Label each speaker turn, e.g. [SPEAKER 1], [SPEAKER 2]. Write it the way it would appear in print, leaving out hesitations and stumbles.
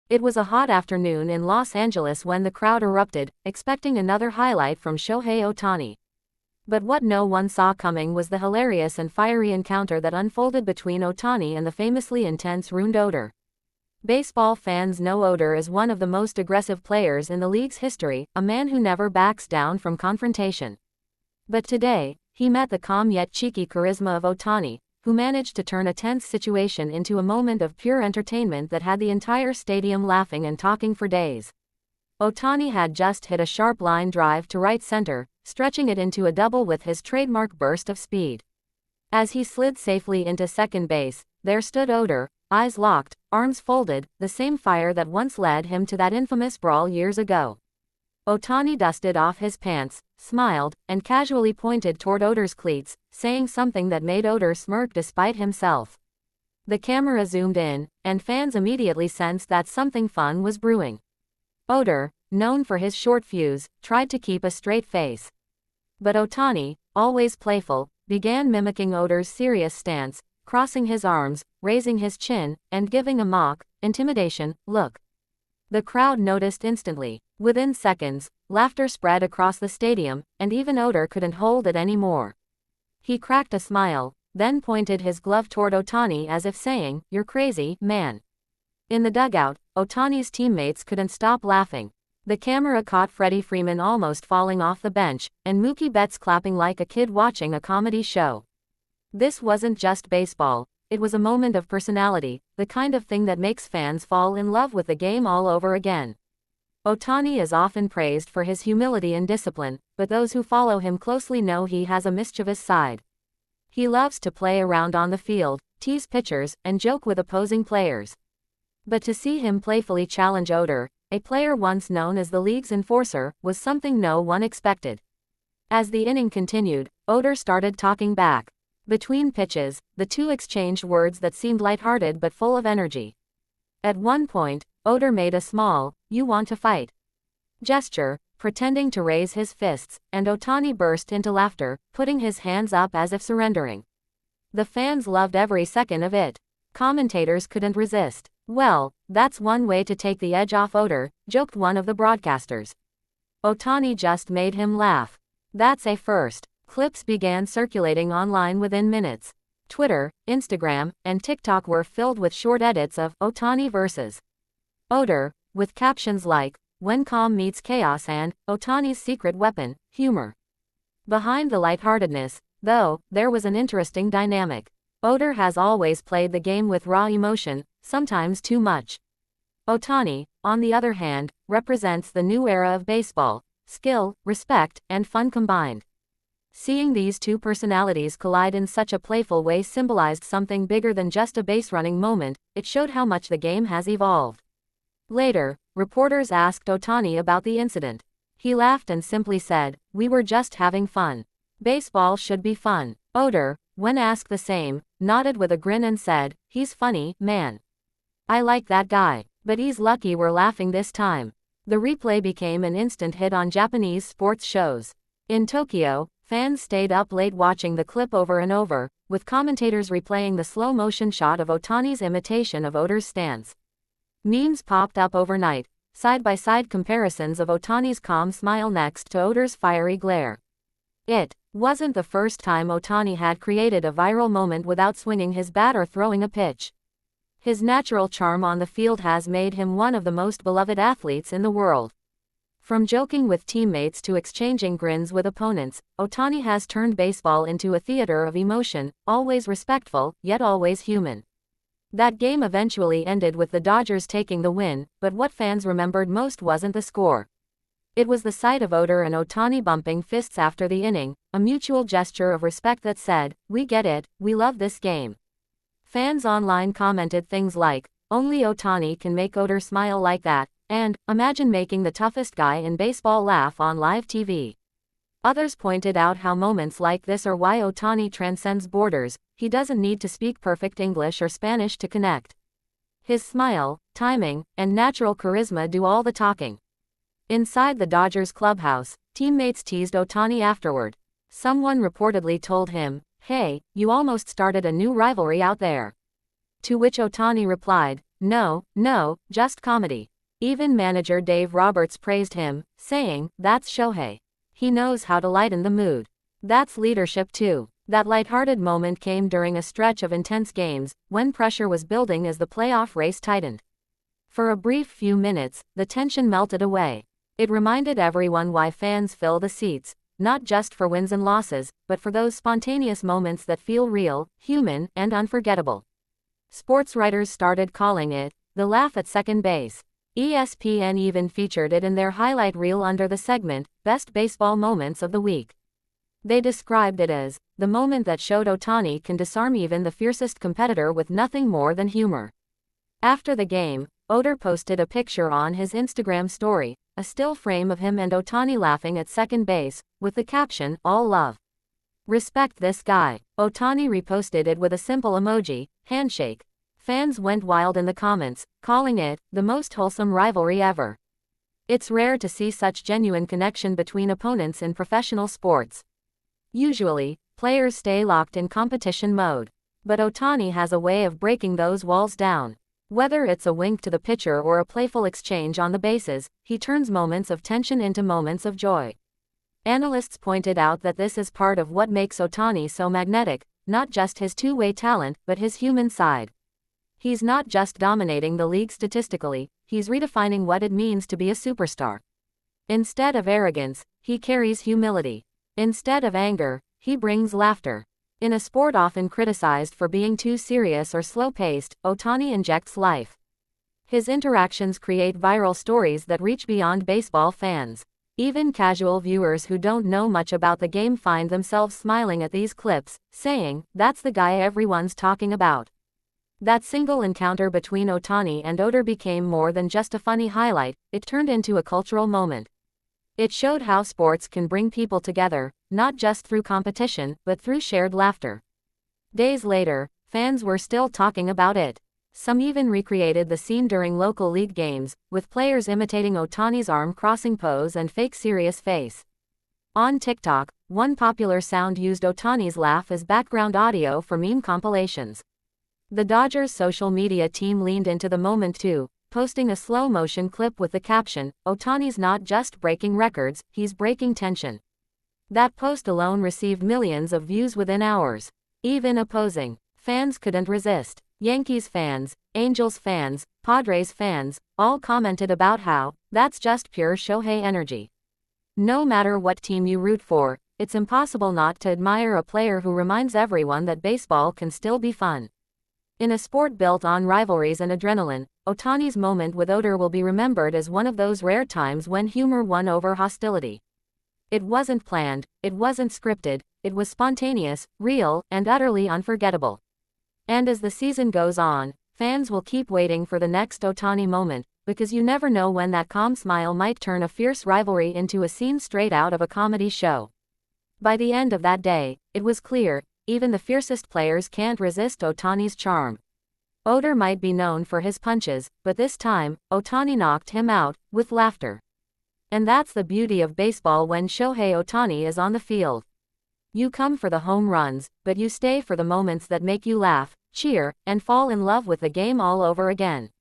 [SPEAKER 1] It was a hot afternoon in Los Angeles when the crowd erupted, expecting another highlight from Shohei Ohtani. But what no one saw coming was the hilarious and fiery encounter that unfolded between Ohtani and the famously intense Odor. Baseball fans know Odor as one of the most aggressive players in the league's history, a man who never backs down from confrontation. But today, he met the calm yet cheeky charisma of Ohtani, who managed to turn a tense situation into a moment of pure entertainment that had the entire stadium laughing and talking for days. Ohtani had just hit a sharp line drive to right center, stretching it into a double with his trademark burst of speed. As he slid safely into second base, there stood Odor, eyes locked, arms folded, the same fire that once led him to that infamous brawl years ago. Ohtani dusted off his pants, smiled, and casually pointed toward Odor's cleats, saying something that made Odor smirk despite himself. The camera zoomed in, and fans immediately sensed that something fun was brewing. Odor, known for his short fuse, tried to keep a straight face. But Ohtani, always playful, began mimicking Odor's serious stance, crossing his arms, raising his chin, and giving a mock, intimidation, look. The crowd noticed instantly. Within seconds, laughter spread across the stadium, and even Odor couldn't hold it anymore. He cracked a smile, then pointed his glove toward Ohtani as if saying, "You're crazy, man." In the dugout, Ohtani's teammates couldn't stop laughing. The camera caught Freddie Freeman almost falling off the bench, and Mookie Betts clapping like a kid watching a comedy show. This wasn't just baseball, it was a moment of personality, the kind of thing that makes fans fall in love with the game all over again. Ohtani is often praised for his humility and discipline, but those who follow him closely know he has a mischievous side. He loves to play around on the field, tease pitchers, and joke with opposing players. But to see him playfully challenge Odor, a player once known as the league's enforcer, was something no one expected. As the inning continued, Odor started talking back. Between pitches, the two exchanged words that seemed lighthearted but full of energy. At one point, Odor made a small, "You want to fight?" gesture, pretending to raise his fists, and Ohtani burst into laughter, putting his hands up as if surrendering. The fans loved every second of it. Commentators couldn't resist. "Well, that's one way to take the edge off Odor," joked one of the broadcasters. Ohtani just made him laugh. "That's a first." Clips began circulating online within minutes. Twitter, Instagram, and TikTok were filled with short edits of Ohtani versus Odor, with captions like, "When calm meets chaos" and "Ohtani's secret weapon, humor." Behind the lightheartedness, though, there was an interesting dynamic. Odor has always played the game with raw emotion, sometimes too much. Ohtani, on the other hand, represents the new era of baseball, skill, respect, and fun combined. Seeing these two personalities collide in such a playful way symbolized something bigger than just a base-running moment. It showed how much the game has evolved. Later, reporters asked Ohtani about the incident. He laughed and simply said, "We were just having fun. Baseball should be fun." Odor, when asked the same, nodded with a grin and said, "He's funny, man. I like that guy. But he's lucky we're laughing this time." The replay became an instant hit on Japanese sports shows. In Tokyo, fans stayed up late watching the clip over and over, with commentators replaying the slow-motion shot of Ohtani's imitation of Odor's stance. Memes popped up overnight, side-by-side comparisons of Ohtani's calm smile next to Odor's fiery glare. It wasn't the first time Ohtani had created a viral moment without swinging his bat or throwing a pitch. His natural charm on the field has made him one of the most beloved athletes in the world. From joking with teammates to exchanging grins with opponents, Ohtani has turned baseball into a theater of emotion, always respectful, yet always human. That game eventually ended with the Dodgers taking the win, but what fans remembered most wasn't the score. It was the sight of Odor and Ohtani bumping fists after the inning, a mutual gesture of respect that said, "We get it, we love this game." Fans online commented things like, "Only Ohtani can make Odor smile like that," and "Imagine making the toughest guy in baseball laugh on live TV." Others pointed out how moments like this are why Ohtani transcends borders. He doesn't need to speak perfect English or Spanish to connect. His smile, timing, and natural charisma do all the talking. Inside the Dodgers clubhouse, teammates teased Ohtani afterward. Someone reportedly told him, "Hey, you almost started a new rivalry out there." To which Ohtani replied, "No, no, just comedy." Even manager Dave Roberts praised him, saying, "That's Shohei. He knows how to lighten the mood. That's leadership too." That lighthearted moment came during a stretch of intense games, when pressure was building as the playoff race tightened. For a brief few minutes, the tension melted away. It reminded everyone why fans fill the seats, not just for wins and losses, but for those spontaneous moments that feel real, human, and unforgettable. Sports writers started calling it the laugh at second base. ESPN even featured it in their highlight reel under the segment, Best Baseball Moments of the Week. They described it as the moment that showed Ohtani can disarm even the fiercest competitor with nothing more than humor. After the game, Odor posted a picture on his Instagram story, a still frame of him and Ohtani laughing at second base, with the caption, "All love. Respect this guy." Ohtani reposted it with a simple emoji, handshake. Fans went wild in the comments, calling it the most wholesome rivalry ever. It's rare to see such genuine connection between opponents in professional sports. Usually, players stay locked in competition mode. But Ohtani has a way of breaking those walls down. Whether it's a wink to the pitcher or a playful exchange on the bases, he turns moments of tension into moments of joy. Analysts pointed out that this is part of what makes Ohtani so magnetic, not just his two-way talent, but his human side. He's not just dominating the league statistically, he's redefining what it means to be a superstar. Instead of arrogance, he carries humility. Instead of anger, he brings laughter. In a sport often criticized for being too serious or slow-paced, Ohtani injects life. His interactions create viral stories that reach beyond baseball fans. Even casual viewers who don't know much about the game find themselves smiling at these clips, saying, "That's the guy everyone's talking about." That single encounter between Ohtani and Odor became more than just a funny highlight, it turned into a cultural moment. It showed how sports can bring people together, not just through competition, but through shared laughter. Days later, fans were still talking about it. Some even recreated the scene during local league games, with players imitating Ohtani's arm-crossing pose and fake serious face. On TikTok, one popular sound used Ohtani's laugh as background audio for meme compilations. The Dodgers' social media team leaned into the moment too, posting a slow-motion clip with the caption, "Ohtani's not just breaking records, he's breaking tension." That post alone received millions of views within hours. Even opposing fans couldn't resist. Yankees fans, Angels fans, Padres fans, all commented about how, "That's just pure Shohei energy." No matter what team you root for, it's impossible not to admire a player who reminds everyone that baseball can still be fun. In a sport built on rivalries and adrenaline, Ohtani's moment with Odor will be remembered as one of those rare times when humor won over hostility. It wasn't planned, it wasn't scripted, it was spontaneous, real, and utterly unforgettable. And as the season goes on, fans will keep waiting for the next Ohtani moment, because you never know when that calm smile might turn a fierce rivalry into a scene straight out of a comedy show. By the end of that day, it was clear, even the fiercest players can't resist Ohtani's charm. Odor might be known for his punches, but this time, Ohtani knocked him out, with laughter. And that's the beauty of baseball when Shohei Ohtani is on the field. You come for the home runs, but you stay for the moments that make you laugh, cheer, and fall in love with the game all over again.